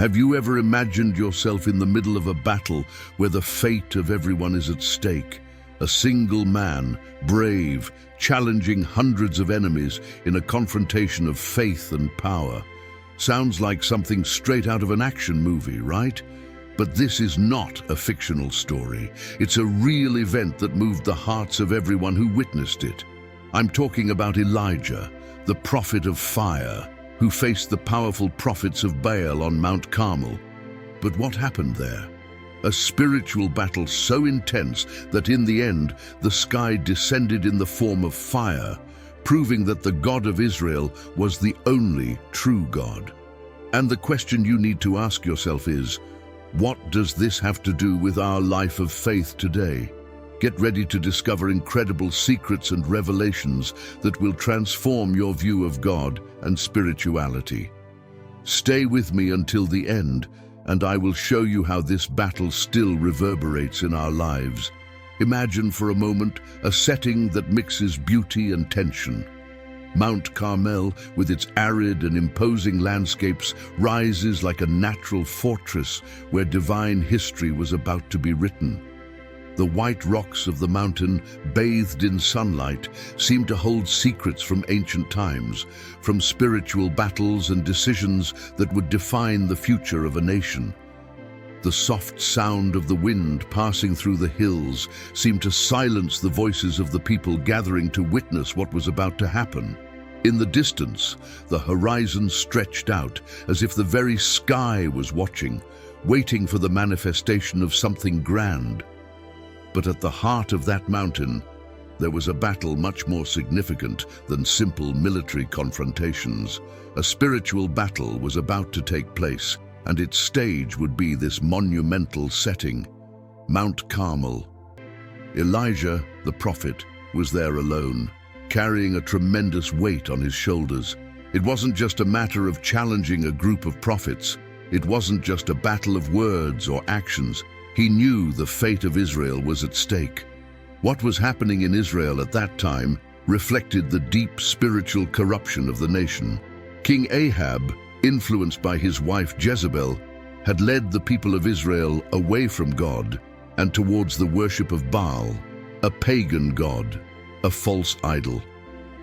Have you ever imagined yourself in the middle of a battle where the fate of everyone is at stake? A single man, brave, challenging hundreds of enemies in a confrontation of faith and power. Sounds like something straight out of an action movie, right? But this is not a fictional story. It's a real event that moved the hearts of everyone who witnessed it. I'm talking about Elijah, the prophet of fire, who faced the powerful prophets of Baal on Mount Carmel. But what happened there? A spiritual battle so intense that in the end, the sky descended in the form of fire, proving that the God of Israel was the only true God. And the question you need to ask yourself is, what does this have to do with our life of faith today? Get ready to discover incredible secrets and revelations that will transform your view of God and spirituality. Stay with me until the end, and I will show you how this battle still reverberates in our lives. Imagine for a moment a setting that mixes beauty and tension. Mount Carmel, with its arid and imposing landscapes, rises like a natural fortress where divine history was about to be written. The white rocks of the mountain, bathed in sunlight, seem to hold secrets from ancient times, from spiritual battles and decisions that would define the future of a nation. The soft sound of the wind passing through the hills seemed to silence the voices of the people gathering to witness what was about to happen. In the distance, the horizon stretched out as if the very sky was watching, waiting for the manifestation of something grand. But at the heart of that mountain, there was a battle much more significant than simple military confrontations. A spiritual battle was about to take place, and its stage would be this monumental setting, Mount Carmel. Elijah, the prophet, was there alone, carrying a tremendous weight on his shoulders. It wasn't just a matter of challenging a group of prophets. It wasn't just a battle of words or actions. He knew the fate of Israel was at stake. What was happening in Israel at that time reflected the deep spiritual corruption of the nation. King Ahab, influenced by his wife Jezebel, had led the people of Israel away from God and towards the worship of Baal, a pagan god, a false idol.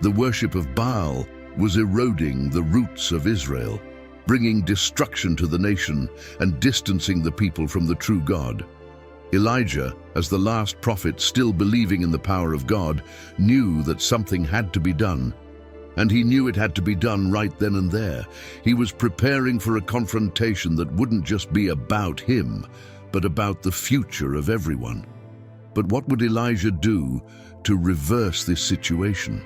The worship of Baal was eroding the roots of Israel, bringing destruction to the nation and distancing the people from the true God. Elijah, as the last prophet still believing in the power of God, knew that something had to be done. And he knew it had to be done right then and there. He was preparing for a confrontation that wouldn't just be about him, but about the future of everyone. But what would Elijah do to reverse this situation?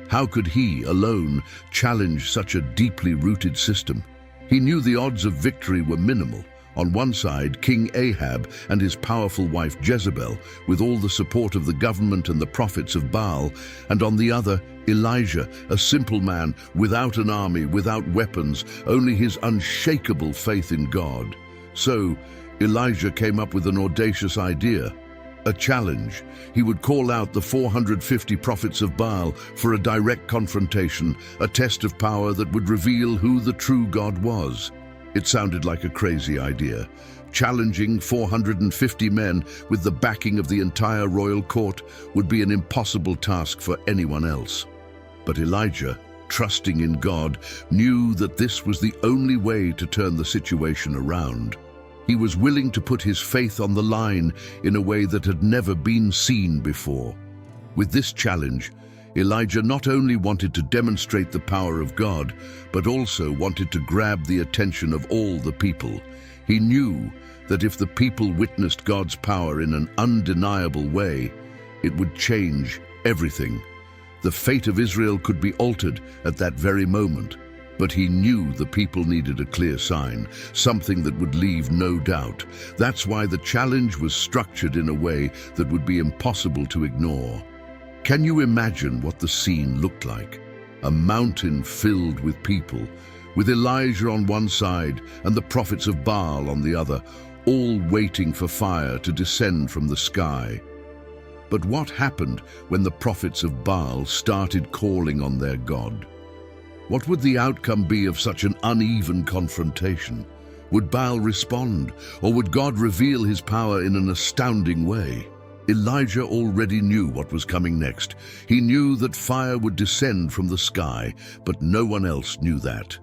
How could he, alone, challenge such a deeply rooted system? He knew the odds of victory were minimal. On one side, King Ahab and his powerful wife Jezebel, with all the support of the government and the prophets of Baal, and on the other, Elijah, a simple man, without an army, without weapons, only his unshakable faith in God. So, Elijah came up with an audacious idea. A challenge. He would call out the 450 prophets of Baal for a direct confrontation, a test of power that would reveal who the true God was. It sounded like a crazy idea. Challenging 450 men with the backing of the entire royal court would be an impossible task for anyone else. But Elijah, trusting in God, knew that this was the only way to turn the situation around. He was willing to put his faith on the line in a way that had never been seen before. With this challenge, Elijah not only wanted to demonstrate the power of God, but also wanted to grab the attention of all the people. He knew that if the people witnessed God's power in an undeniable way, it would change everything. The fate of Israel could be altered at that very moment. But he knew the people needed a clear sign, something that would leave no doubt. That's why the challenge was structured in a way that would be impossible to ignore. Can you imagine what the scene looked like? A mountain filled with people, with Elijah on one side and the prophets of Baal on the other, all waiting for fire to descend from the sky. But what happened when the prophets of Baal started calling on their God? What would the outcome be of such an uneven confrontation? Would Baal respond, or would God reveal his power in an astounding way? Elijah already knew what was coming next. He knew that fire would descend from the sky, but no one else knew that.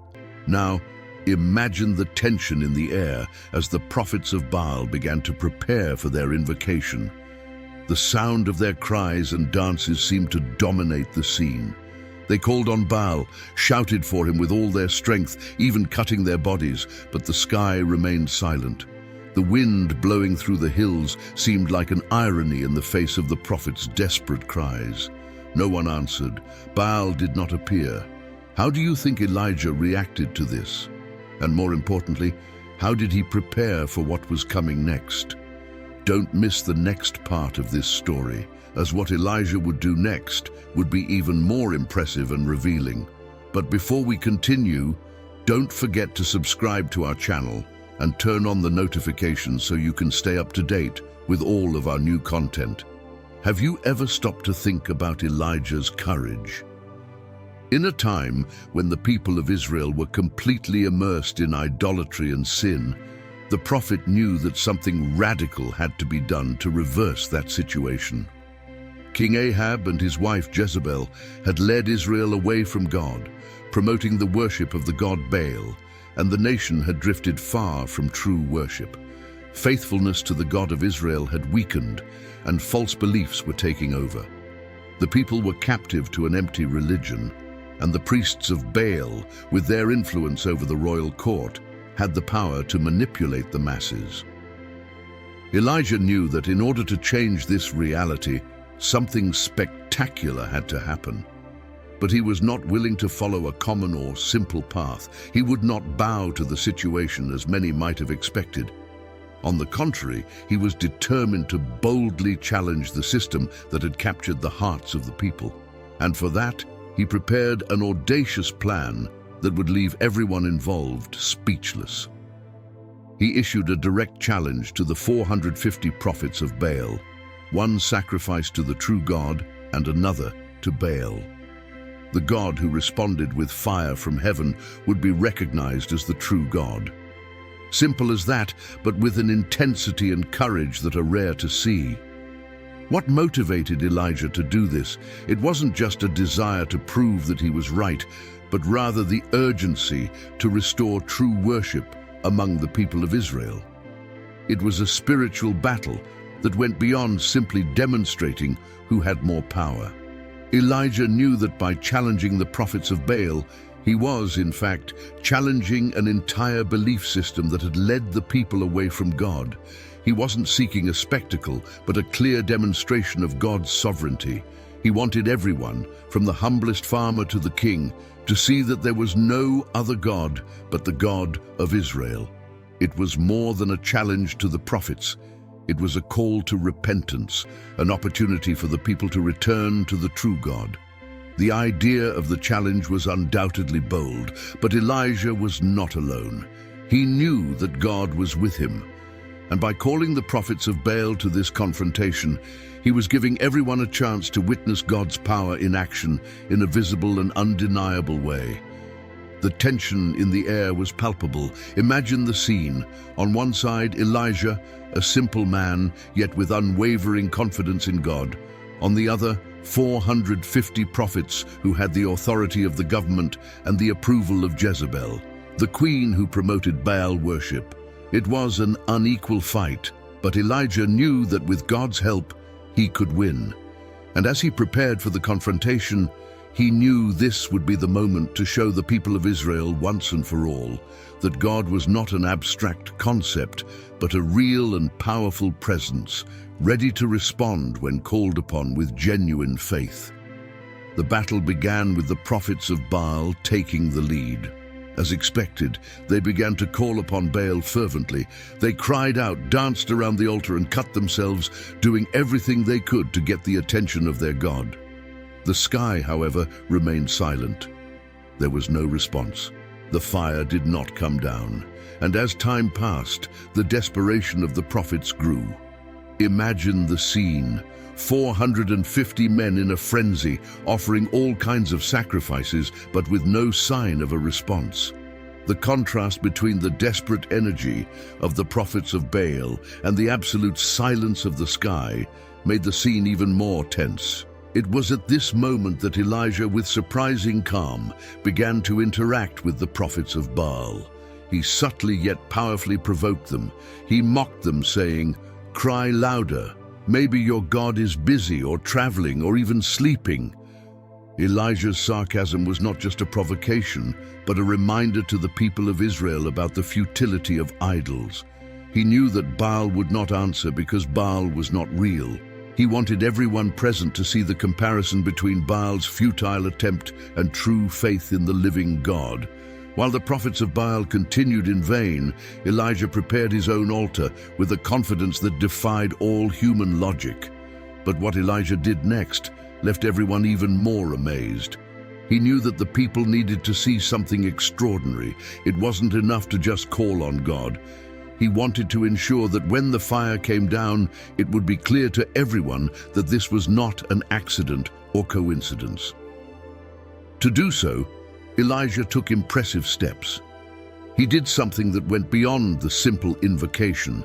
Now, imagine the tension in the air as the prophets of Baal began to prepare for their invocation. The sound of their cries and dances seemed to dominate the scene. They called on Baal, shouted for him with all their strength, even cutting their bodies, but the sky remained silent. The wind blowing through the hills seemed like an irony in the face of the prophets' desperate cries. No one answered. Baal did not appear. How do you think Elijah reacted to this? And more importantly, how did he prepare for what was coming next? Don't miss the next part of this story, as what Elijah would do next would be even more impressive and revealing. But before we continue, don't forget to subscribe to our channel and turn on the notifications so you can stay up to date with all of our new content. Have you ever stopped to think about Elijah's courage? In a time when the people of Israel were completely immersed in idolatry and sin, the prophet knew that something radical had to be done to reverse that situation. King Ahab and his wife Jezebel had led Israel away from God, promoting the worship of the god Baal, and the nation had drifted far from true worship. Faithfulness to the God of Israel had weakened, and false beliefs were taking over. The people were captive to an empty religion, and the priests of Baal, with their influence over the royal court, had the power to manipulate the masses. Elijah knew that in order to change this reality, something spectacular had to happen. But he was not willing to follow a common or simple path. He would not bow to the situation as many might have expected. On the contrary, he was determined to boldly challenge the system that had captured the hearts of the people. And for that, he prepared an audacious plan that would leave everyone involved speechless. He issued a direct challenge to the 450 prophets of Baal, one sacrificed to the true God and another to Baal. The God who responded with fire from heaven would be recognized as the true God. Simple as that, but with an intensity and courage that are rare to see. What motivated Elijah to do this? It wasn't just a desire to prove that he was right, but rather the urgency to restore true worship among the people of Israel. It was a spiritual battle that went beyond simply demonstrating who had more power. Elijah knew that by challenging the prophets of Baal, he was, in fact, challenging an entire belief system that had led the people away from God. He wasn't seeking a spectacle, but a clear demonstration of God's sovereignty. He wanted everyone, from the humblest farmer to the king, to see that there was no other God but the God of Israel. It was more than a challenge to the prophets. It was a call to repentance, an opportunity for the people to return to the true God. The idea of the challenge was undoubtedly bold, but Elijah was not alone. He knew that God was with him, and by calling the prophets of Baal to this confrontation, he was giving everyone a chance to witness God's power in action in a visible and undeniable way. The tension in the air was palpable. Imagine the scene. On one side, Elijah, a simple man, yet with unwavering confidence in God. On the other, 450 prophets who had the authority of the government and the approval of Jezebel, the queen who promoted Baal worship. It was an unequal fight, but Elijah knew that with God's help, he could win. And as he prepared for the confrontation, he knew this would be the moment to show the people of Israel once and for all that God was not an abstract concept, but a real and powerful presence, ready to respond when called upon with genuine faith. The battle began with the prophets of Baal taking the lead. As expected, they began to call upon Baal fervently. They cried out, danced around the altar, and cut themselves, doing everything they could to get the attention of their God. The sky, however, remained silent. There was no response. The fire did not come down, and as time passed, the desperation of the prophets grew. Imagine the scene. 450 men in a frenzy, offering all kinds of sacrifices, but with no sign of a response. The contrast between the desperate energy of the prophets of Baal and the absolute silence of the sky made the scene even more tense. It was at this moment that Elijah, with surprising calm, began to interact with the prophets of Baal. He subtly yet powerfully provoked them. He mocked them, saying, "Cry louder. Maybe your God is busy or traveling or even sleeping." Elijah's sarcasm was not just a provocation, but a reminder to the people of Israel about the futility of idols. He knew that Baal would not answer because Baal was not real. He wanted everyone present to see the comparison between Baal's futile attempt and true faith in the living God. While the prophets of Baal continued in vain, Elijah prepared his own altar with a confidence that defied all human logic. But what Elijah did next left everyone even more amazed. He knew that the people needed to see something extraordinary. It wasn't enough to just call on God. He wanted to ensure that when the fire came down, it would be clear to everyone that this was not an accident or coincidence. To do so, Elijah took impressive steps. He did something that went beyond the simple invocation.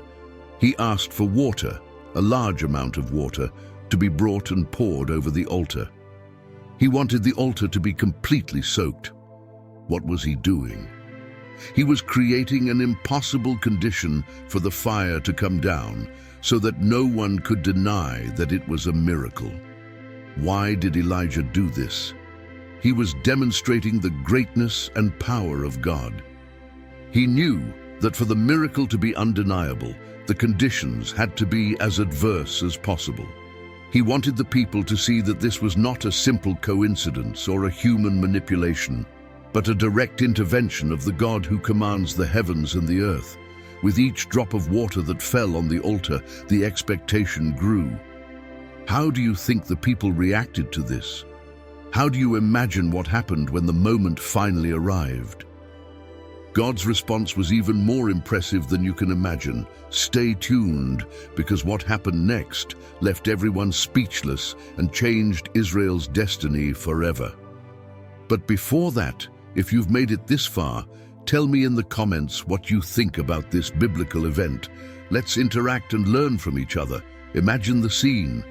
He asked for water, a large amount of water, to be brought and poured over the altar. He wanted the altar to be completely soaked. What was he doing? He was creating an impossible condition for the fire to come down so that no one could deny that it was a miracle. Why did Elijah do this? He was demonstrating the greatness and power of God. He knew that for the miracle to be undeniable, the conditions had to be as adverse as possible. He wanted the people to see that this was not a simple coincidence or a human manipulation, but a direct intervention of the God who commands the heavens and the earth. With each drop of water that fell on the altar, the expectation grew. How do you think the people reacted to this? How do you imagine what happened when the moment finally arrived? God's response was even more impressive than you can imagine. Stay tuned, because what happened next left everyone speechless and changed Israel's destiny forever. But before that, if you've made it this far, tell me in the comments what you think about this biblical event. Let's interact and learn from each other. Imagine the scene.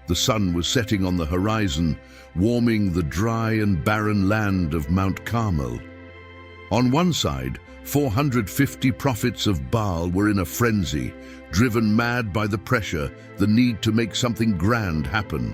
The sun was setting on the horizon, warming the dry and barren land of Mount Carmel. On one side, 450 prophets of Baal were in a frenzy, driven mad by the pressure, the need to make something grand happen.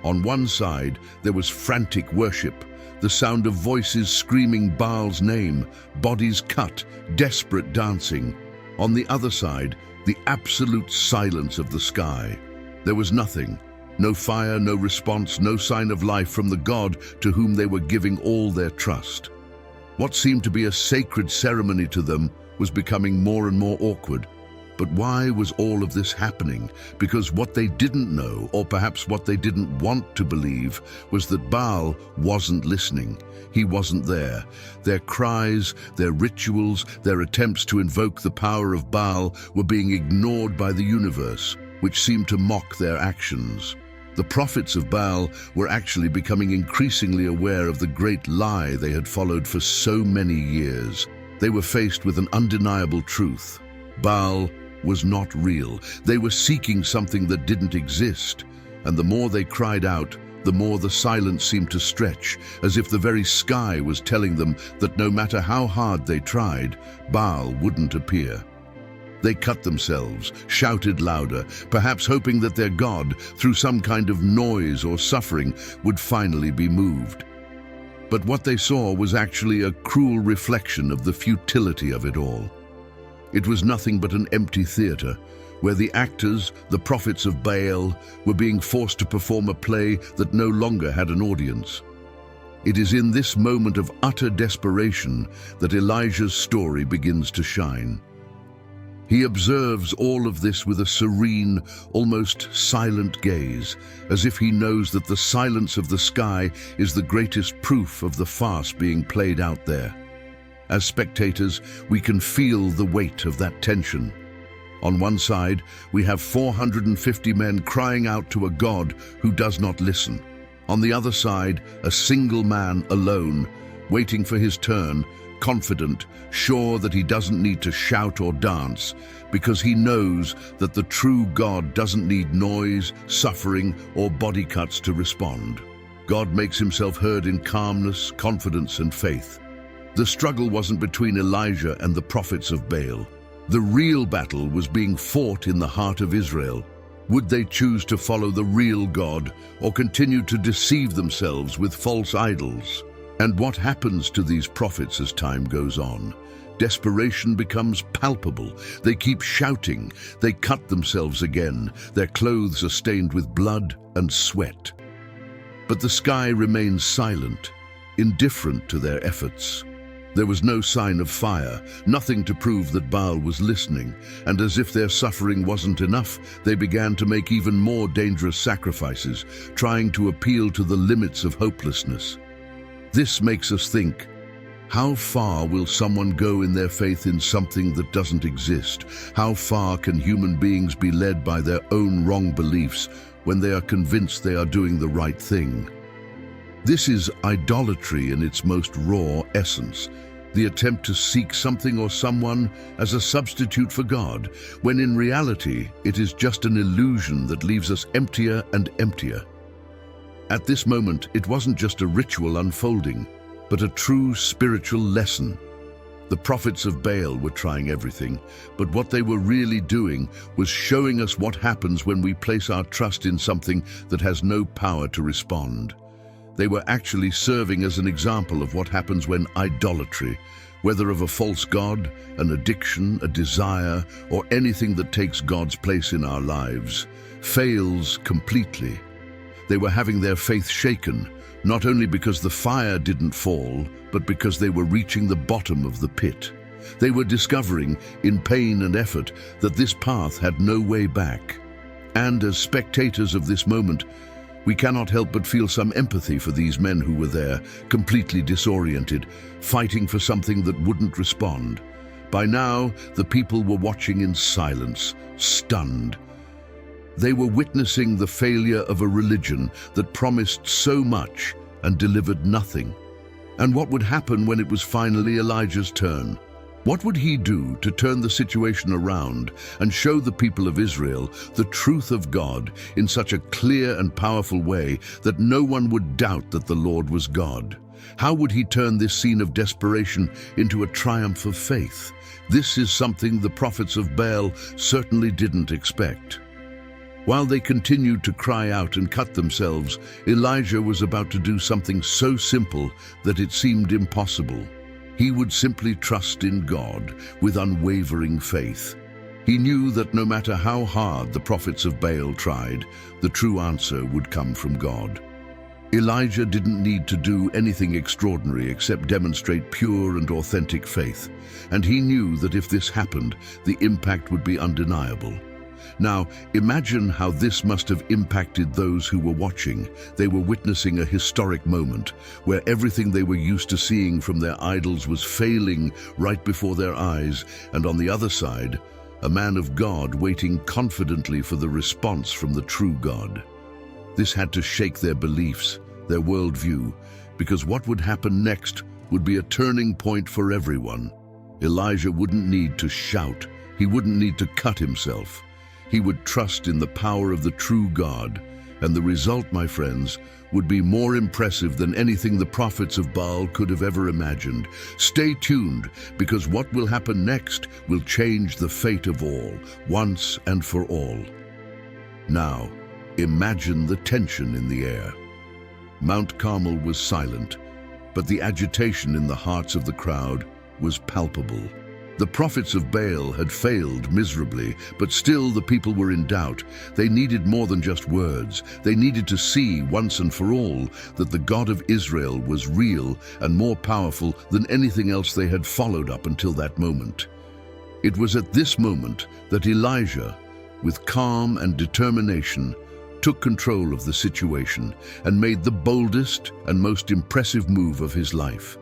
On one side, there was frantic worship, the sound of voices screaming Baal's name, bodies cut, desperate dancing. On the other side, the absolute silence of the sky. There was nothing, no fire, no response, no sign of life from the God to whom they were giving all their trust. What seemed to be a sacred ceremony to them was becoming more and more awkward. But why was all of this happening? Because what they didn't know, or perhaps what they didn't want to believe, was that Baal wasn't listening. He wasn't there. Their cries, their rituals, their attempts to invoke the power of Baal were being ignored by the universe, which seemed to mock their actions. The prophets of Baal were actually becoming increasingly aware of the great lie they had followed for so many years. They were faced with an undeniable truth. Baal was not real. They were seeking something that didn't exist, and the more they cried out, the more the silence seemed to stretch, as if the very sky was telling them that no matter how hard they tried, Baal wouldn't appear. They cut themselves, shouted louder, perhaps hoping that their God, through some kind of noise or suffering, would finally be moved. But what they saw was actually a cruel reflection of the futility of it all. It was nothing but an empty theater, where the actors, the prophets of Baal, were being forced to perform a play that no longer had an audience. It is in this moment of utter desperation that Elijah's story begins to shine. He observes all of this with a serene, almost silent gaze, as if he knows that the silence of the sky is the greatest proof of the farce being played out there. As spectators, we can feel the weight of that tension. On one side, we have 450 men crying out to a God who does not listen. On the other side, a single man alone, waiting for his turn, confident, sure that he doesn't need to shout or dance, because he knows that the true God doesn't need noise, suffering, or body cuts to respond. God makes himself heard in calmness, confidence, and faith. The struggle wasn't between Elijah and the prophets of Baal. The real battle was being fought in the heart of Israel. Would they choose to follow the real God or continue to deceive themselves with false idols? And what happens to these prophets as time goes on? Desperation becomes palpable. They keep shouting. They cut themselves again. Their clothes are stained with blood and sweat. But the sky remains silent, indifferent to their efforts. There was no sign of fire, nothing to prove that Baal was listening, and as if their suffering wasn't enough, they began to make even more dangerous sacrifices, trying to appeal to the limits of hopelessness. This makes us think, how far will someone go in their faith in something that doesn't exist? How far can human beings be led by their own wrong beliefs when they are convinced they are doing the right thing? This is idolatry in its most raw essence, the attempt to seek something or someone as a substitute for God, when in reality it is just an illusion that leaves us emptier and emptier. At this moment, it wasn't just a ritual unfolding, but a true spiritual lesson. The prophets of Baal were trying everything, but what they were really doing was showing us what happens when we place our trust in something that has no power to respond. They were actually serving as an example of what happens when idolatry, whether of a false god, an addiction, a desire, or anything that takes God's place in our lives, fails completely. They were having their faith shaken, not only because the fire didn't fall, but because they were reaching the bottom of the pit. They were discovering, in pain and effort, that this path had no way back. And as spectators of this moment, we cannot help but feel some empathy for these men who were there, completely disoriented, fighting for something that wouldn't respond. By now, the people were watching in silence, stunned. They were witnessing the failure of a religion that promised so much and delivered nothing. And what would happen when it was finally Elijah's turn? What would he do to turn the situation around and show the people of Israel the truth of God in such a clear and powerful way that no one would doubt that the Lord was God? How would he turn this scene of desperation into a triumph of faith? This is something the prophets of Baal certainly didn't expect. While they continued to cry out and cut themselves, Elijah was about to do something so simple that it seemed impossible. He would simply trust in God with unwavering faith. He knew that no matter how hard the prophets of Baal tried, the true answer would come from God. Elijah didn't need to do anything extraordinary except demonstrate pure and authentic faith, and he knew that if this happened, the impact would be undeniable. Now, imagine how this must have impacted those who were watching. They were witnessing a historic moment where everything they were used to seeing from their idols was failing right before their eyes, and on the other side, a man of God waiting confidently for the response from the true God. This had to shake their beliefs, their worldview, because what would happen next would be a turning point for everyone. Elijah wouldn't need to shout. He wouldn't need to cut himself. He would trust in the power of the true God, and the result, my friends, would be more impressive than anything the prophets of Baal could have ever imagined. Stay tuned, because what will happen next will change the fate of all, once and for all. Now, imagine the tension in the air. Mount Carmel was silent, but the agitation in the hearts of the crowd was palpable. The prophets of Baal had failed miserably, but still the people were in doubt. They needed more than just words. They needed to see once and for all that the God of Israel was real and more powerful than anything else they had followed up until that moment. It was at this moment that Elijah, with calm and determination, took control of the situation and made the boldest and most impressive move of his life.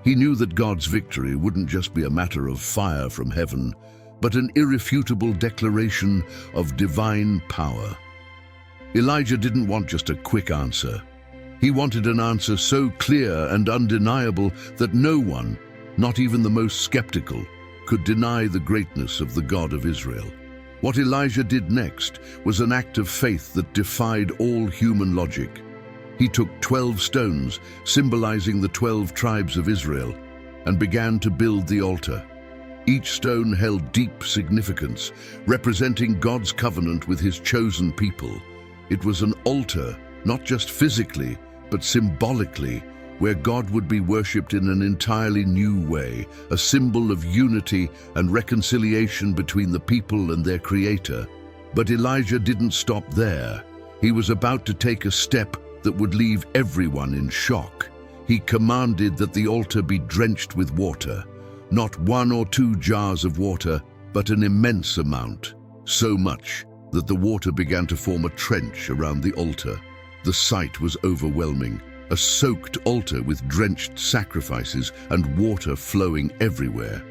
He knew that God's victory wouldn't just be a matter of fire from heaven, but an irrefutable declaration of divine power. Elijah didn't want just a quick answer. He wanted an answer so clear and undeniable that no one, not even the most skeptical, could deny the greatness of the God of Israel. What Elijah did next was an act of faith that defied all human logic. He took 12 stones, symbolizing the 12 tribes of Israel, and began to build the altar. Each stone held deep significance, representing God's covenant with his chosen people. It was an altar, not just physically, but symbolically, where God would be worshipped in an entirely new way, a symbol of unity and reconciliation between the people and their Creator. But Elijah didn't stop there. He was about to take a step that would leave everyone in shock. He commanded that the altar be drenched with water, not 1 or 2 jars of water, but an immense amount, so much that the water began to form a trench around the altar. The sight was overwhelming, a soaked altar with drenched sacrifices and water flowing everywhere.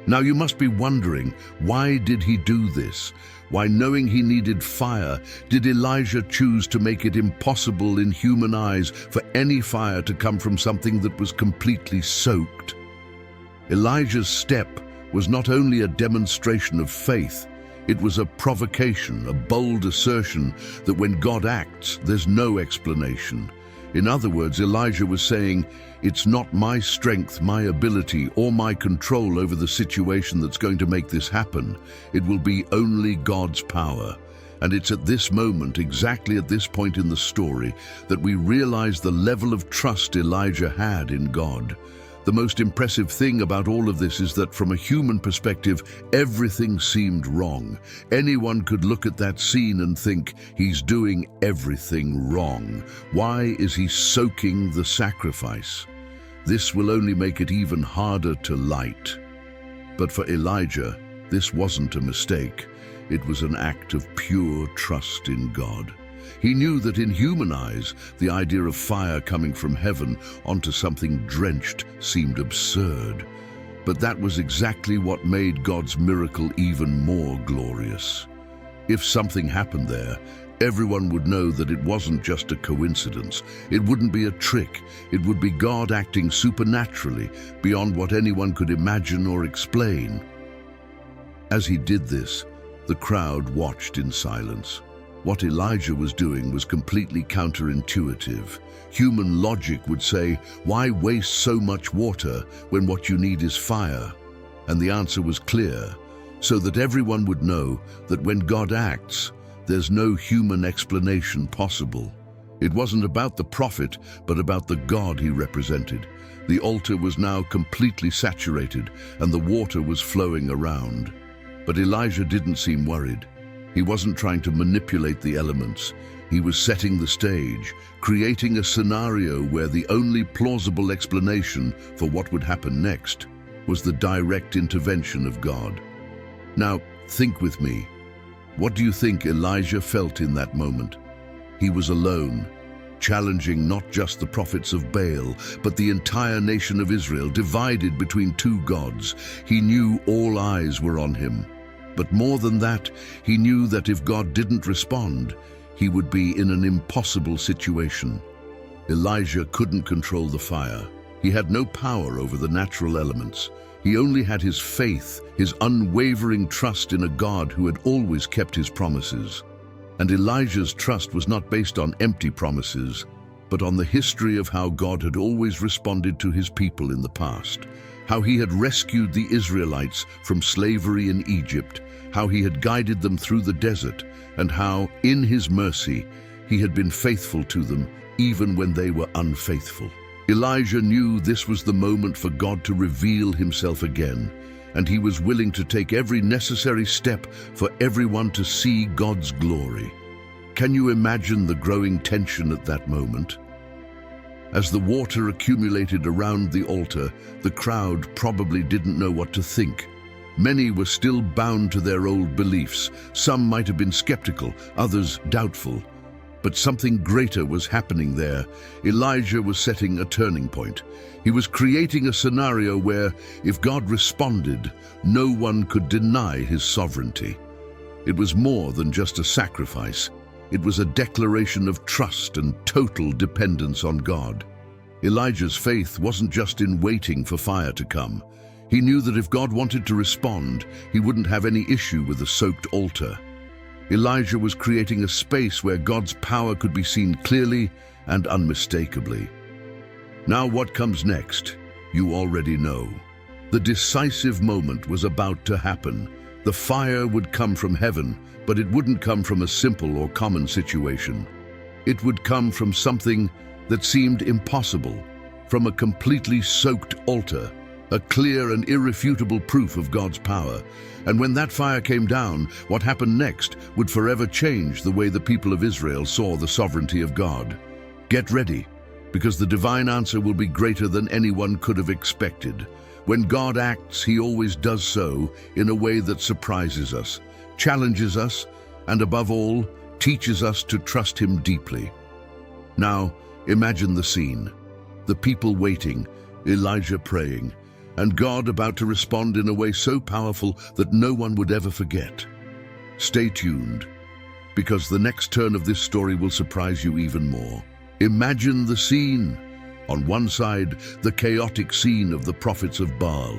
Now you must be wondering, why did he do this? Why, knowing he needed fire, did Elijah choose to make it impossible in human eyes for any fire to come from something that was completely soaked? Elijah's step was not only a demonstration of faith, it was a provocation, a bold assertion that when God acts, there's no explanation. In other words, Elijah was saying, it's not my strength, my ability, or my control over the situation that's going to make this happen. It will be only God's power. And it's at this moment, exactly at this point in the story, that we realize the level of trust Elijah had in God. The most impressive thing about all of this is that from a human perspective, everything seemed wrong. Anyone could look at that scene and think, he's doing everything wrong. Why is he soaking the sacrifice? This will only make it even harder to light. But for Elijah, this wasn't a mistake. It was an act of pure trust in God. He knew that in human eyes, the idea of fire coming from heaven onto something drenched seemed absurd. But that was exactly what made God's miracle even more glorious. If something happened there, everyone would know that it wasn't just a coincidence. It wouldn't be a trick. It would be God acting supernaturally, beyond what anyone could imagine or explain. As he did this, the crowd watched in silence. What Elijah was doing was completely counterintuitive. Human logic would say, why waste so much water when what you need is fire? And the answer was clear, so that everyone would know that when God acts, there's no human explanation possible. It wasn't about the prophet, but about the God he represented. The altar was now completely saturated, and the water was flowing around. But Elijah didn't seem worried. He wasn't trying to manipulate the elements. He was setting the stage, creating a scenario where the only plausible explanation for what would happen next was the direct intervention of God. Now, think with me. What do you think Elijah felt in that moment? He was alone, challenging not just the prophets of Baal, but the entire nation of Israel, divided between 2 gods. He knew all eyes were on him. But more than that, he knew that if God didn't respond, he would be in an impossible situation. Elijah couldn't control the fire. He had no power over the natural elements. He only had his faith, his unwavering trust in a God who had always kept his promises. And Elijah's trust was not based on empty promises, but on the history of how God had always responded to his people in the past. How he had rescued the Israelites from slavery in Egypt, how he had guided them through the desert, and how, in his mercy, he had been faithful to them even when they were unfaithful. Elijah knew this was the moment for God to reveal himself again, and he was willing to take every necessary step for everyone to see God's glory. Can you imagine the growing tension at that moment? As the water accumulated around the altar, the crowd probably didn't know what to think. Many were still bound to their old beliefs. Some might have been skeptical, others doubtful. But something greater was happening there. Elijah was setting a turning point. He was creating a scenario where, if God responded, no one could deny his sovereignty. It was more than just a sacrifice. It was a declaration of trust and total dependence on God. Elijah's faith wasn't just in waiting for fire to come. He knew that if God wanted to respond, he wouldn't have any issue with a soaked altar. Elijah was creating a space where God's power could be seen clearly and unmistakably. Now what comes next, you already know. The decisive moment was about to happen. The fire would come from heaven, but it wouldn't come from a simple or common situation. It would come from something that seemed impossible, from a completely soaked altar, a clear and irrefutable proof of God's power. And when that fire came down, what happened next would forever change the way the people of Israel saw the sovereignty of God. Get ready, because the divine answer will be greater than anyone could have expected. When God acts, he always does so in a way that surprises us, challenges us, and above all, teaches us to trust him deeply. Now, imagine the scene. The people waiting, Elijah praying, and God about to respond in a way so powerful that no one would ever forget. Stay tuned, because the next turn of this story will surprise you even more. Imagine the scene. On one side, the chaotic scene of the prophets of Baal.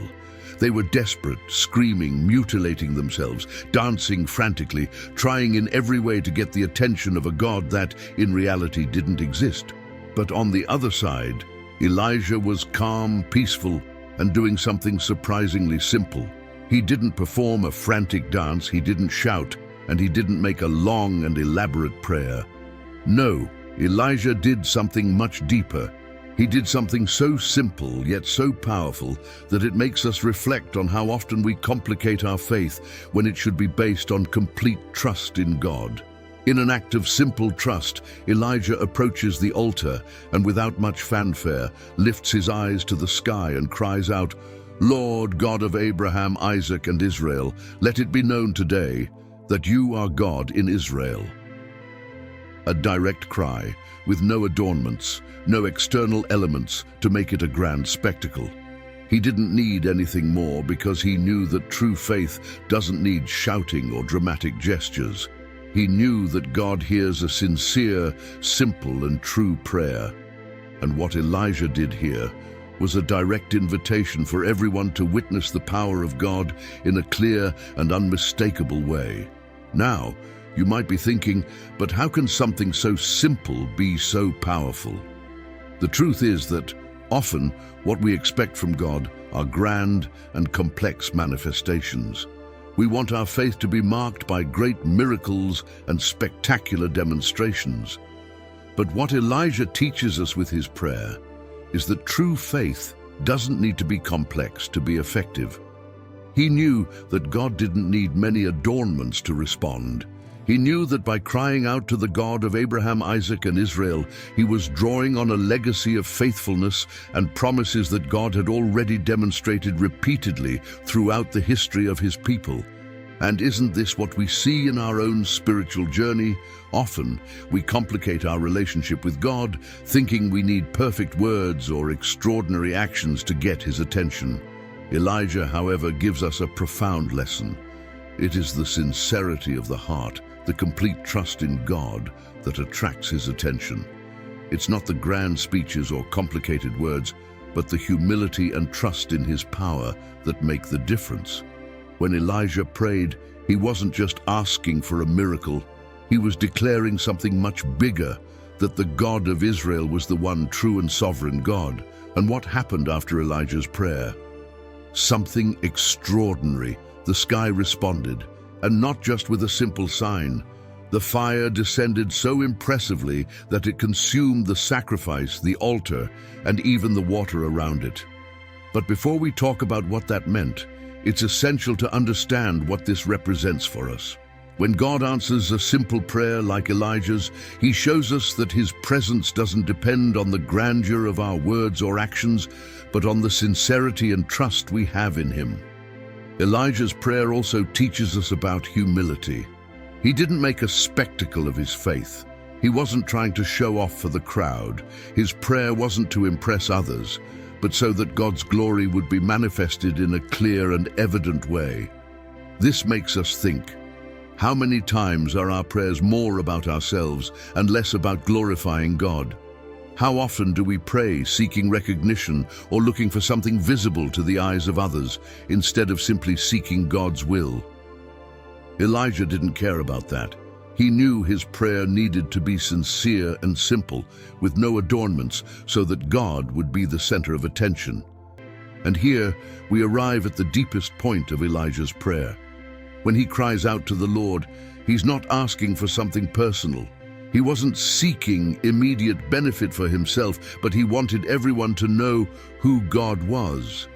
They were desperate, screaming, mutilating themselves, dancing frantically, trying in every way to get the attention of a God that, in reality, didn't exist. But on the other side, Elijah was calm, peaceful, and doing something surprisingly simple. He didn't perform a frantic dance, he didn't shout, and he didn't make a long and elaborate prayer. No, Elijah did something much deeper. He did something so simple yet so powerful that it makes us reflect on how often we complicate our faith when it should be based on complete trust in God. In an act of simple trust, Elijah approaches the altar and without much fanfare lifts his eyes to the sky and cries out, "Lord God of Abraham, Isaac, and Israel, let it be known today that you are God in Israel." A direct cry, with no adornments, no external elements to make it a grand spectacle. He didn't need anything more because he knew that true faith doesn't need shouting or dramatic gestures. He knew that God hears a sincere, simple, and true prayer. And what Elijah did here was a direct invitation for everyone to witness the power of God in a clear and unmistakable way. Now, you might be thinking, but how can something so simple be so powerful? The truth is that often what we expect from God are grand and complex manifestations. We want our faith to be marked by great miracles and spectacular demonstrations. But what Elijah teaches us with his prayer is that true faith doesn't need to be complex to be effective. He knew that God didn't need many adornments to respond. He knew that by crying out to the God of Abraham, Isaac, and Israel, he was drawing on a legacy of faithfulness and promises that God had already demonstrated repeatedly throughout the history of his people. And isn't this what we see in our own spiritual journey? Often, we complicate our relationship with God, thinking we need perfect words or extraordinary actions to get his attention. Elijah, however, gives us a profound lesson. It is the sincerity of the heart, the complete trust in God, that attracts his attention. It's not the grand speeches or complicated words, but the humility and trust in his power that make the difference. When Elijah prayed, he wasn't just asking for a miracle, he was declaring something much bigger, that the God of Israel was the one true and sovereign God. And what happened after Elijah's prayer? Something extraordinary. The sky responded, and not just with a simple sign. The fire descended so impressively that it consumed the sacrifice, the altar, and even the water around it. But before we talk about what that meant, it's essential to understand what this represents for us. When God answers a simple prayer like Elijah's, he shows us that his presence doesn't depend on the grandeur of our words or actions, but on the sincerity and trust we have in him. Elijah's prayer also teaches us about humility. He didn't make a spectacle of his faith. He wasn't trying to show off for the crowd. His prayer wasn't to impress others, but so that God's glory would be manifested in a clear and evident way. This makes us think, how many times are our prayers more about ourselves and less about glorifying God? How often do we pray seeking recognition or looking for something visible to the eyes of others instead of simply seeking God's will? Elijah didn't care about that. He knew his prayer needed to be sincere and simple, with no adornments, so that God would be the center of attention. And here we arrive at the deepest point of Elijah's prayer. When he cries out to the Lord, he's not asking for something personal. He wasn't seeking immediate benefit for himself, but he wanted everyone to know who God was.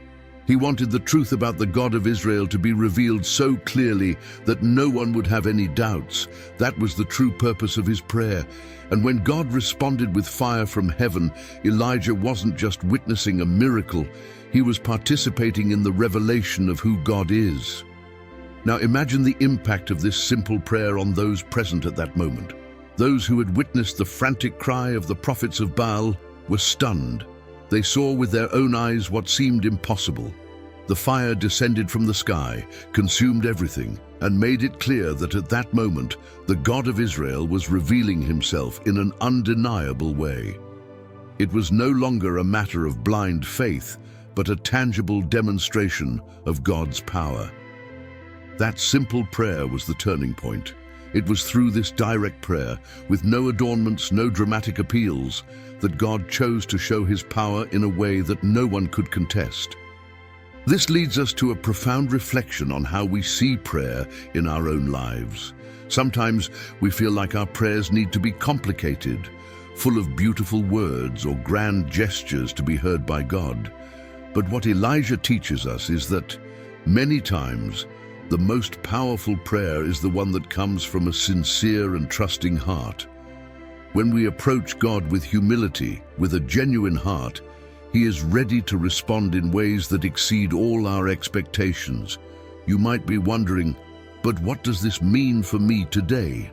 He wanted the truth about the God of Israel to be revealed so clearly that no one would have any doubts. That was the true purpose of his prayer. And when God responded with fire from heaven, Elijah wasn't just witnessing a miracle, he was participating in the revelation of who God is. Now imagine the impact of this simple prayer on those present at that moment. Those who had witnessed the frantic cry of the prophets of Baal were stunned. They saw with their own eyes what seemed impossible. The fire descended from the sky, consumed everything, and made it clear that at that moment, the God of Israel was revealing himself in an undeniable way. It was no longer a matter of blind faith, but a tangible demonstration of God's power. That simple prayer was the turning point. It was through this direct prayer, with no adornments, no dramatic appeals, that God chose to show his power in a way that no one could contest. This leads us to a profound reflection on how we see prayer in our own lives. Sometimes we feel like our prayers need to be complicated, full of beautiful words or grand gestures to be heard by God. But what Elijah teaches us is that many times the most powerful prayer is the one that comes from a sincere and trusting heart. When we approach God with humility, with a genuine heart, he is ready to respond in ways that exceed all our expectations. You might be wondering, but what does this mean for me today?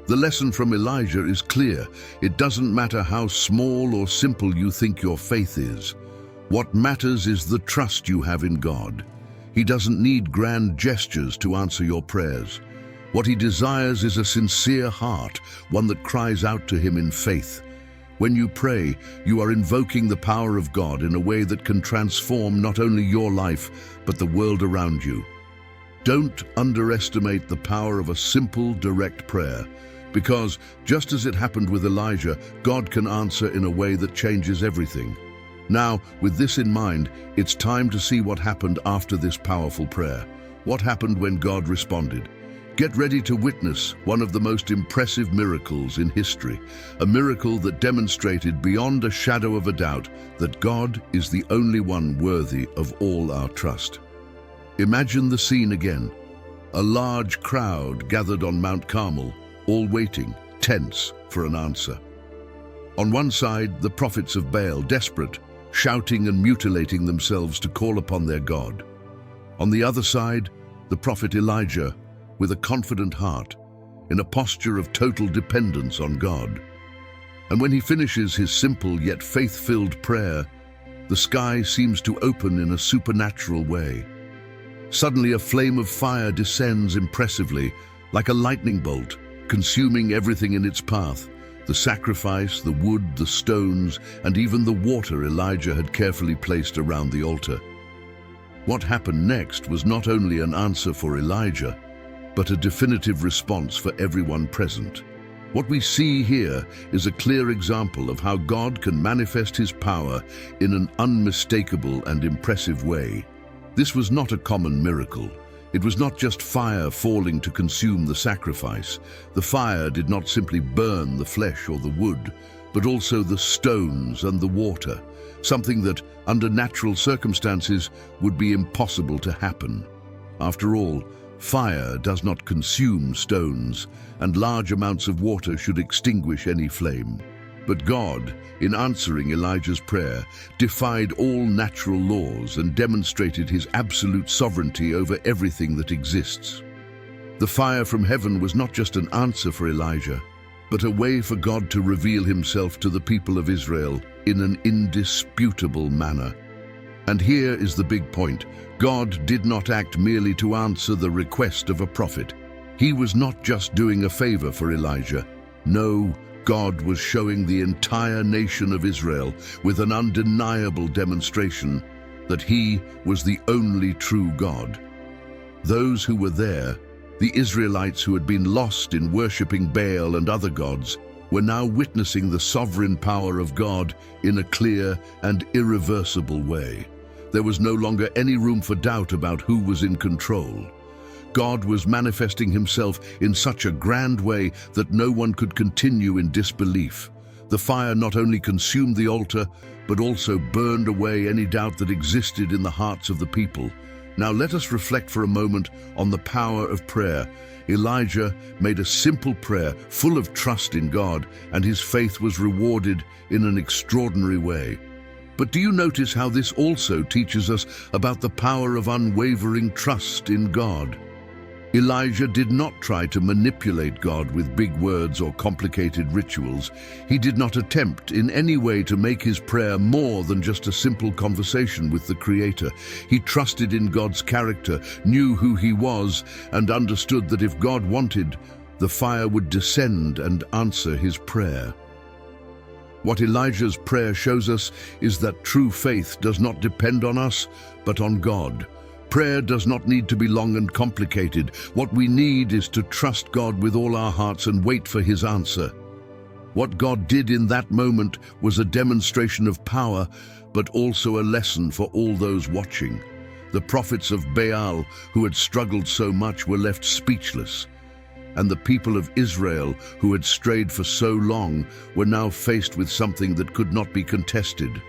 The lesson from Elijah is clear. It doesn't matter how small or simple you think your faith is. What matters is the trust you have in God. He doesn't need grand gestures to answer your prayers. What he desires is a sincere heart, one that cries out to him in faith. When you pray, you are invoking the power of God in a way that can transform not only your life, but the world around you. Don't underestimate the power of a simple, direct prayer, because just as it happened with Elijah, God can answer in a way that changes everything. Now, with this in mind, it's time to see what happened after this powerful prayer. What happened when God responded? Get ready to witness one of the most impressive miracles in history, a miracle that demonstrated beyond a shadow of a doubt that God is the only one worthy of all our trust. Imagine the scene again. A large crowd gathered on Mount Carmel, all waiting, tense, for an answer. On one side, the prophets of Baal, desperate, shouting and mutilating themselves to call upon their God. On the other side, the prophet Elijah, with a confident heart, in a posture of total dependence on God. And when he finishes his simple yet faith-filled prayer, the sky seems to open in a supernatural way. Suddenly a flame of fire descends impressively, like a lightning bolt, consuming everything in its path. The sacrifice, the wood, the stones, and even the water Elijah had carefully placed around the altar. What happened next was not only an answer for Elijah, but a definitive response for everyone present. What we see here is a clear example of how God can manifest his power in an unmistakable and impressive way. This was not a common miracle. It was not just fire falling to consume the sacrifice. The fire did not simply burn the flesh or the wood, but also the stones and the water, something that, under natural circumstances, would be impossible to happen. After all, fire does not consume stones, and large amounts of water should extinguish any flame. But God, in answering Elijah's prayer, defied all natural laws and demonstrated his absolute sovereignty over everything that exists. The fire from heaven was not just an answer for Elijah, but a way for God to reveal himself to the people of Israel in an indisputable manner. And here is the big point. God did not act merely to answer the request of a prophet. He was not just doing a favor for Elijah. No, God was showing the entire nation of Israel with an undeniable demonstration that He was the only true God. Those who were there, the Israelites who had been lost in worshipping Baal and other gods, were now witnessing the sovereign power of God in a clear and irreversible way. There was no longer any room for doubt about who was in control. God was manifesting Himself in such a grand way that no one could continue in disbelief. The fire not only consumed the altar, but also burned away any doubt that existed in the hearts of the people. Now let us reflect for a moment on the power of prayer. Elijah made a simple prayer full of trust in God, and his faith was rewarded in an extraordinary way. But do you notice how this also teaches us about the power of unwavering trust in God? Elijah did not try to manipulate God with big words or complicated rituals. He did not attempt in any way to make his prayer more than just a simple conversation with the Creator. He trusted in God's character, knew who He was, and understood that if God wanted, the fire would descend and answer his prayer. What Elijah's prayer shows us is that true faith does not depend on us, but on God. Prayer does not need to be long and complicated. What we need is to trust God with all our hearts and wait for His answer. What God did in that moment was a demonstration of power, but also a lesson for all those watching. The prophets of Baal, who had struggled so much, were left speechless. And the people of Israel, who had strayed for so long, were now faced with something that could not be contested.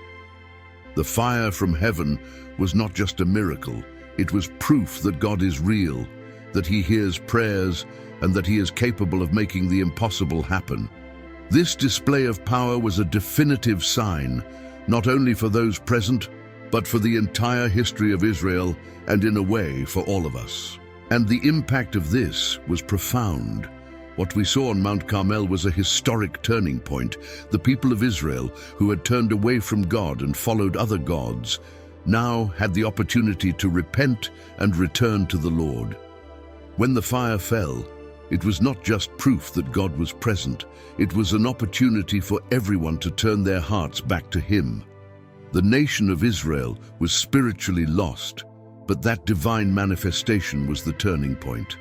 The fire from heaven was not just a miracle. It was proof that God is real, that He hears prayers, and that He is capable of making the impossible happen. This display of power was a definitive sign, not only for those present, but for the entire history of Israel, and in a way for all of us. And the impact of this was profound. What we saw on Mount Carmel was a historic turning point. The people of Israel, who had turned away from God and followed other gods, now had the opportunity to repent and return to the Lord. When the fire fell, it was not just proof that God was present, it was an opportunity for everyone to turn their hearts back to Him. The nation of Israel was spiritually lost, but that divine manifestation was the turning point.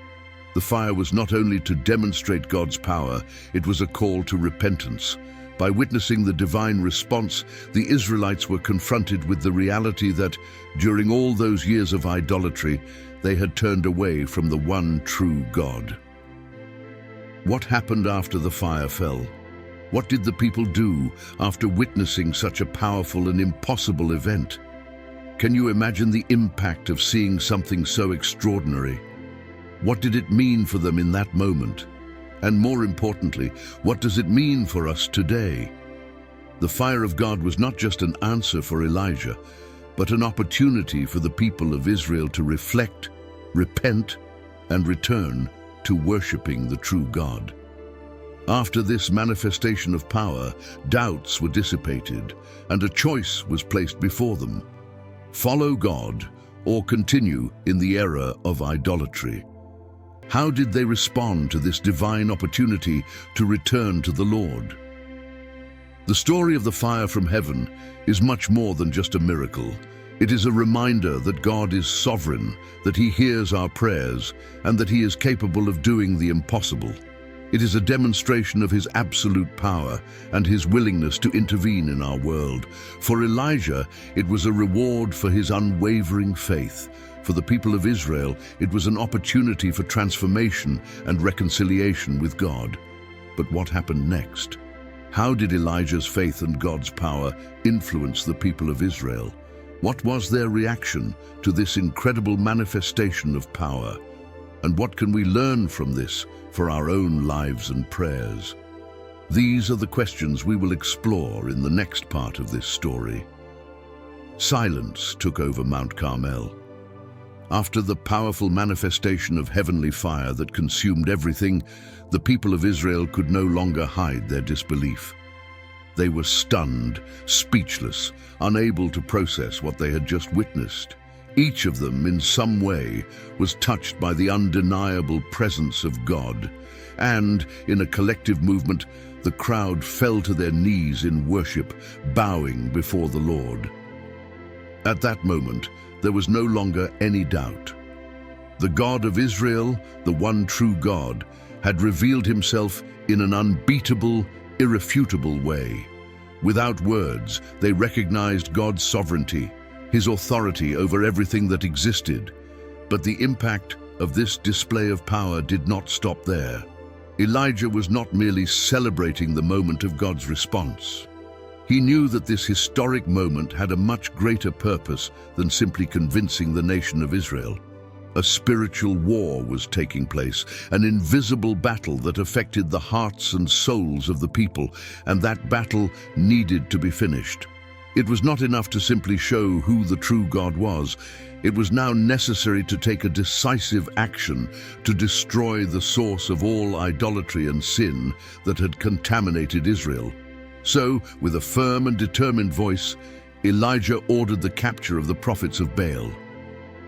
The fire was not only to demonstrate God's power, it was a call to repentance. By witnessing the divine response, the Israelites were confronted with the reality that, during all those years of idolatry, they had turned away from the one true God. What happened after the fire fell? What did the people do after witnessing such a powerful and impossible event? Can you imagine the impact of seeing something so extraordinary? What did it mean for them in that moment? And more importantly, what does it mean for us today? The fire of God was not just an answer for Elijah, but an opportunity for the people of Israel to reflect, repent, and return to worshiping the true God. After this manifestation of power, doubts were dissipated, and a choice was placed before them: follow God or continue in the era of idolatry. How did they respond to this divine opportunity to return to the Lord? The story of the fire from heaven is much more than just a miracle. It is a reminder that God is sovereign, that He hears our prayers, and that He is capable of doing the impossible. It is a demonstration of His absolute power and His willingness to intervene in our world. For Elijah, it was a reward for his unwavering faith. For the people of Israel, it was an opportunity for transformation and reconciliation with God. But what happened next? How did Elijah's faith and God's power influence the people of Israel? What was their reaction to this incredible manifestation of power? And what can we learn from this for our own lives and prayers? These are the questions we will explore in the next part of this story. Silence took over Mount Carmel. After the powerful manifestation of heavenly fire that consumed everything, the people of Israel could no longer hide their disbelief. They were stunned, speechless, unable to process what they had just witnessed. Each of them, in some way, was touched by the undeniable presence of God, and, in a collective movement, the crowd fell to their knees in worship, bowing before the Lord. At that moment, there was no longer any doubt. The God of Israel, the one true God, had revealed himself in an unbeatable, irrefutable way. Without words, they recognized God's sovereignty, his authority over everything that existed. But the impact of this display of power did not stop there. Elijah was not merely celebrating the moment of God's response. He knew that this historic moment had a much greater purpose than simply convincing the nation of Israel. A spiritual war was taking place, an invisible battle that affected the hearts and souls of the people, and that battle needed to be finished. It was not enough to simply show who the true God was. It was now necessary to take a decisive action to destroy the source of all idolatry and sin that had contaminated Israel. So, with a firm and determined voice, Elijah ordered the capture of the prophets of Baal.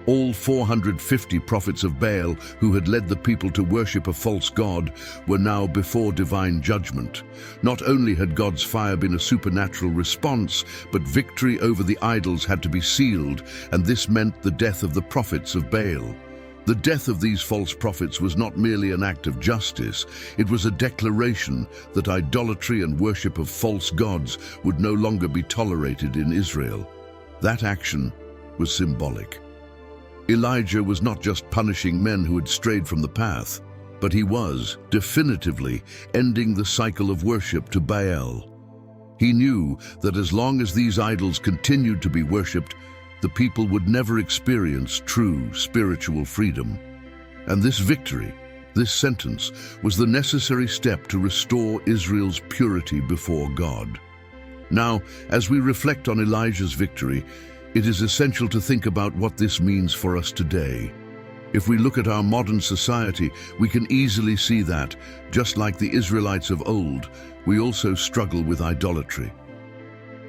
All 450 prophets of Baal who had led the people to worship a false god were now before divine judgment. Not only had God's fire been a supernatural response, but victory over the idols had to be sealed, and this meant the death of the prophets of Baal. The death of these false prophets was not merely an act of justice, it was a declaration that idolatry and worship of false gods would no longer be tolerated in Israel. That action was symbolic. Elijah was not just punishing men who had strayed from the path, but he was, definitively, ending the cycle of worship to Baal. He knew that as long as these idols continued to be worshipped, the people would never experience true spiritual freedom. And this victory, this sentence, was the necessary step to restore Israel's purity before God. Now, as we reflect on Elijah's victory, it is essential to think about what this means for us today. If we look at our modern society, we can easily see that, just like the Israelites of old, we also struggle with idolatry.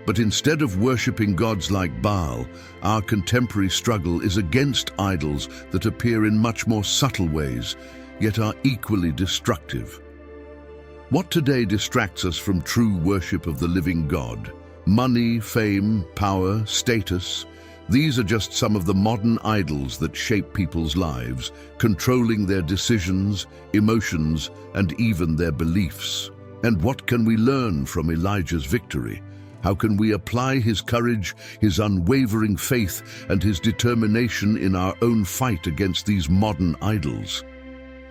But instead of worshipping gods like Baal, our contemporary struggle is against idols that appear in much more subtle ways, yet are equally destructive. What today distracts us from true worship of the living God? Money, fame, power, status. These are just some of the modern idols that shape people's lives, controlling their decisions, emotions, and even their beliefs. And what can we learn from Elijah's victory? How can we apply his courage, his unwavering faith, and his determination in our own fight against these modern idols?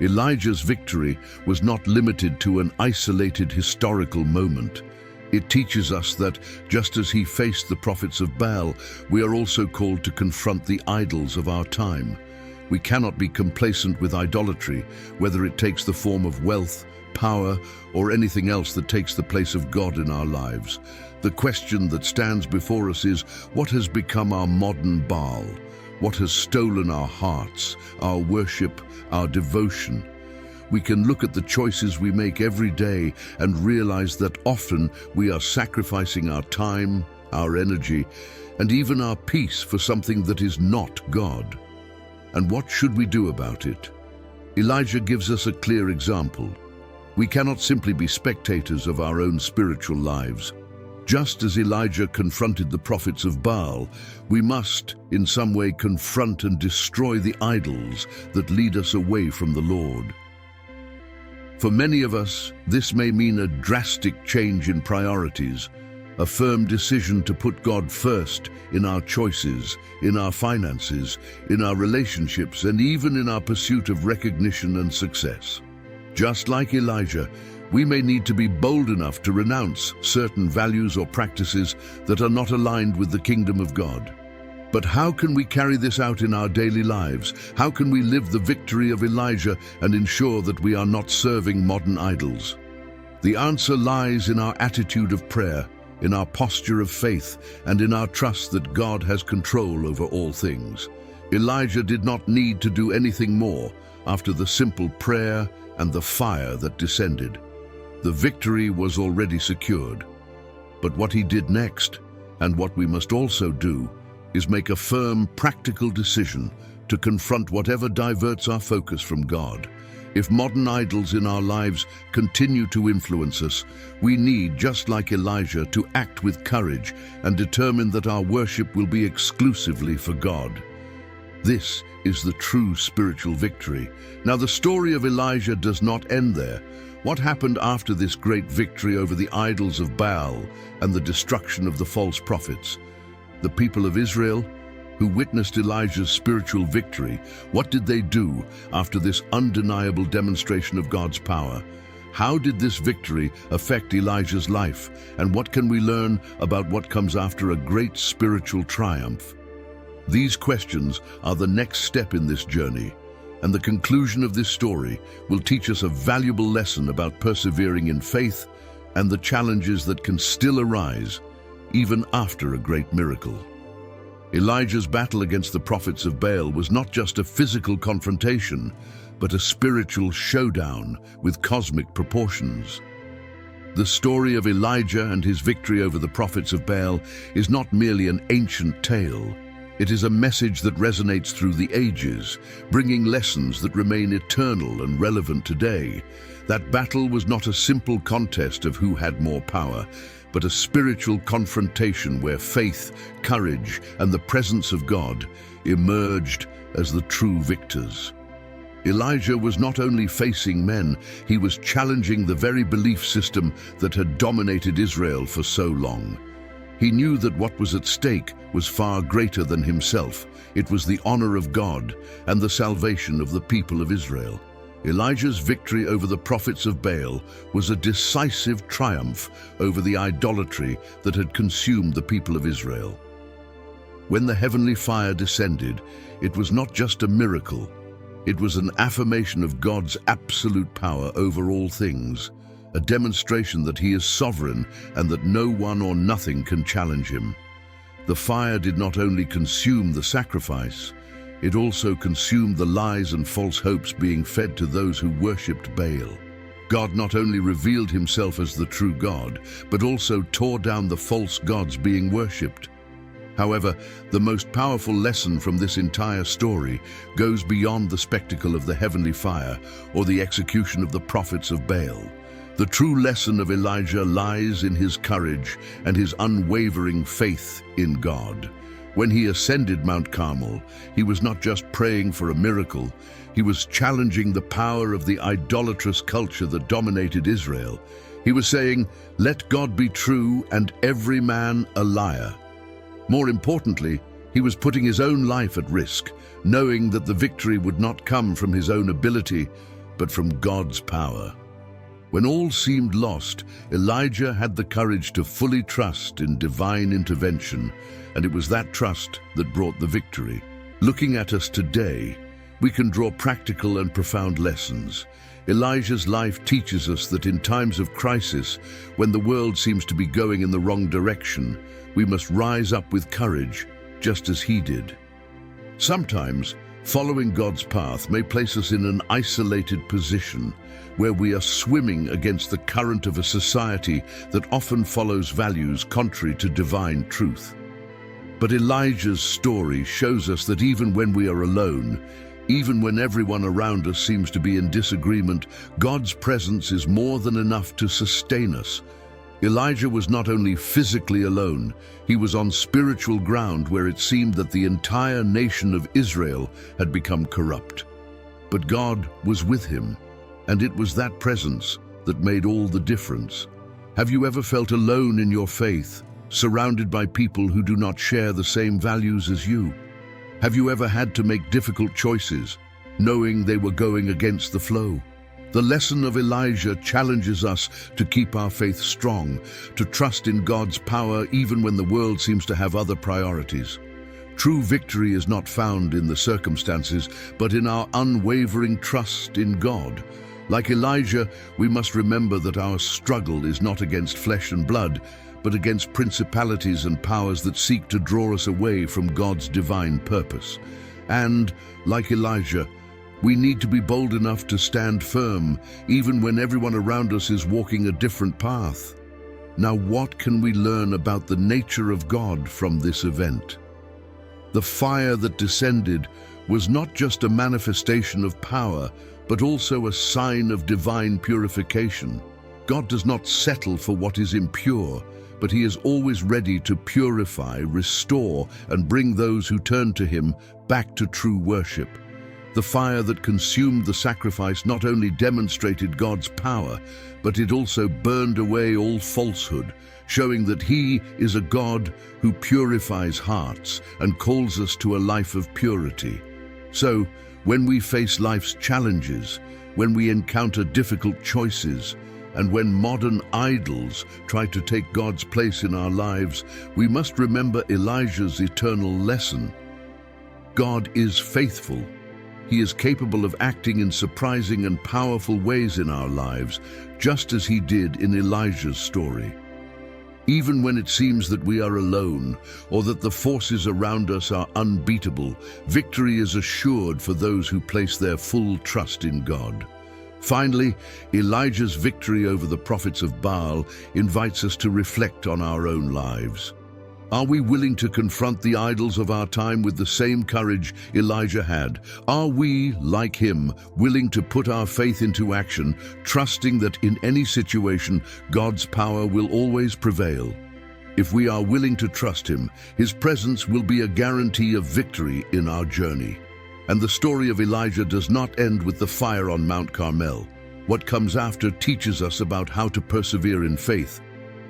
Elijah's victory was not limited to an isolated historical moment. It teaches us that, just as he faced the prophets of Baal, we are also called to confront the idols of our time. We cannot be complacent with idolatry, whether it takes the form of wealth, power, or anything else that takes the place of God in our lives. The question that stands before us is, what has become our modern Baal? What has stolen our hearts, our worship, our devotion? We can look at the choices we make every day and realize that often we are sacrificing our time, our energy, and even our peace for something that is not God. And what should we do about it? Elijah gives us a clear example. We cannot simply be spectators of our own spiritual lives. Just as Elijah confronted the prophets of Baal, we must, in some way, confront and destroy the idols that lead us away from the Lord. For many of us, this may mean a drastic change in priorities, a firm decision to put God first in our choices, in our finances, in our relationships, and even in our pursuit of recognition and success. Just like Elijah, we may need to be bold enough to renounce certain values or practices that are not aligned with the kingdom of God. But how can we carry this out in our daily lives? How can we live the victory of Elijah and ensure that we are not serving modern idols? The answer lies in our attitude of prayer, in our posture of faith, and in our trust that God has control over all things. Elijah did not need to do anything more after the simple prayer and the fire that descended. The victory was already secured. But what he did next, and what we must also do, is make a firm, practical decision to confront whatever diverts our focus from God. If modern idols in our lives continue to influence us, we need, just like Elijah, to act with courage and determine that our worship will be exclusively for God. This is the true spiritual victory. Now, the story of Elijah does not end there. What happened after this great victory over the idols of Baal and the destruction of the false prophets? The people of Israel, who witnessed Elijah's spiritual victory, what did they do after this undeniable demonstration of God's power? How did this victory affect Elijah's life, and what can we learn about what comes after a great spiritual triumph? These questions are the next step in this journey, and the conclusion of this story will teach us a valuable lesson about persevering in faith and the challenges that can still arise even after a great miracle. Elijah's battle against the prophets of Baal was not just a physical confrontation, but a spiritual showdown with cosmic proportions. The story of Elijah and his victory over the prophets of Baal is not merely an ancient tale. It is a message that resonates through the ages, bringing lessons that remain eternal and relevant today. That battle was not a simple contest of who had more power, but a spiritual confrontation where faith, courage, and the presence of God emerged as the true victors. Elijah was not only facing men, he was challenging the very belief system that had dominated Israel for so long. He knew that what was at stake was far greater than himself. It was the honor of God and the salvation of the people of Israel. Elijah's victory over the prophets of Baal was a decisive triumph over the idolatry that had consumed the people of Israel. When the heavenly fire descended, it was not just a miracle. It was an affirmation of God's absolute power over all things, a demonstration that He is sovereign and that no one or nothing can challenge Him. The fire did not only consume the sacrifice, it also consumed the lies and false hopes being fed to those who worshipped Baal. God not only revealed Himself as the true God, but also tore down the false gods being worshipped. However, the most powerful lesson from this entire story goes beyond the spectacle of the heavenly fire or the execution of the prophets of Baal. The true lesson of Elijah lies in his courage and his unwavering faith in God. When he ascended Mount Carmel, he was not just praying for a miracle, he was challenging the power of the idolatrous culture that dominated Israel. He was saying, "Let God be true and every man a liar." More importantly, he was putting his own life at risk, knowing that the victory would not come from his own ability, but from God's power. When all seemed lost, Elijah had the courage to fully trust in divine intervention, and it was that trust that brought the victory. Looking at us today, we can draw practical and profound lessons. Elijah's life teaches us that in times of crisis, when the world seems to be going in the wrong direction, we must rise up with courage, just as he did. Sometimes, following God's path may place us in an isolated position, where we are swimming against the current of a society that often follows values contrary to divine truth. But Elijah's story shows us that even when we are alone, even when everyone around us seems to be in disagreement, God's presence is more than enough to sustain us. Elijah was not only physically alone, he was on spiritual ground where it seemed that the entire nation of Israel had become corrupt. But God was with him, and it was that presence that made all the difference. Have you ever felt alone in your faith, surrounded by people who do not share the same values as you? Have you ever had to make difficult choices, knowing they were going against the flow? The lesson of Elijah challenges us to keep our faith strong, to trust in God's power even when the world seems to have other priorities. True victory is not found in the circumstances, but in our unwavering trust in God. Like Elijah, we must remember that our struggle is not against flesh and blood, but against principalities and powers that seek to draw us away from God's divine purpose. And, like Elijah, we need to be bold enough to stand firm, even when everyone around us is walking a different path. Now, what can we learn about the nature of God from this event? The fire that descended was not just a manifestation of power, but also a sign of divine purification. God does not settle for what is impure, but he is always ready to purify, restore, and bring those who turn to him back to true worship. The fire that consumed the sacrifice not only demonstrated God's power, but it also burned away all falsehood, showing that he is a God who purifies hearts and calls us to a life of purity. So, when we face life's challenges, when we encounter difficult choices, and when modern idols try to take God's place in our lives, we must remember Elijah's eternal lesson. God is faithful. He is capable of acting in surprising and powerful ways in our lives, just as he did in Elijah's story. Even when it seems that we are alone, or that the forces around us are unbeatable, victory is assured for those who place their full trust in God. Finally, Elijah's victory over the prophets of Baal invites us to reflect on our own lives. Are we willing to confront the idols of our time with the same courage Elijah had? Are we, like him, willing to put our faith into action, trusting that in any situation, God's power will always prevail? If we are willing to trust him, his presence will be a guarantee of victory in our journey. And the story of Elijah does not end with the fire on Mount Carmel. What comes after teaches us about how to persevere in faith,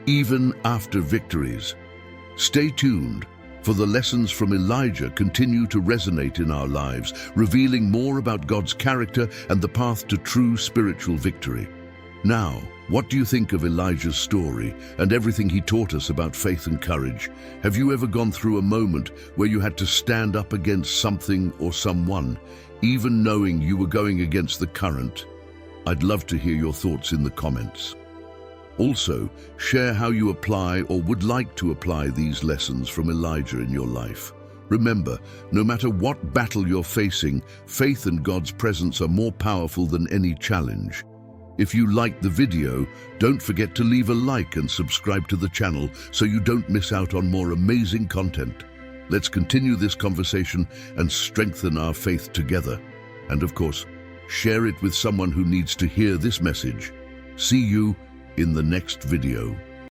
even after victories. Stay tuned, for the lessons from Elijah continue to resonate in our lives, revealing more about God's character and the path to true spiritual victory. Now, what do you think of Elijah's story and everything he taught us about faith and courage? Have you ever gone through a moment where you had to stand up against something or someone, even knowing you were going against the current? I'd love to hear your thoughts in the comments. Also, share how you apply or would like to apply these lessons from Elijah in your life. Remember, no matter what battle you're facing, faith and God's presence are more powerful than any challenge. If you liked the video, don't forget to leave a like and subscribe to the channel so you don't miss out on more amazing content. Let's continue this conversation and strengthen our faith together. And of course, share it with someone who needs to hear this message. See you in the next video.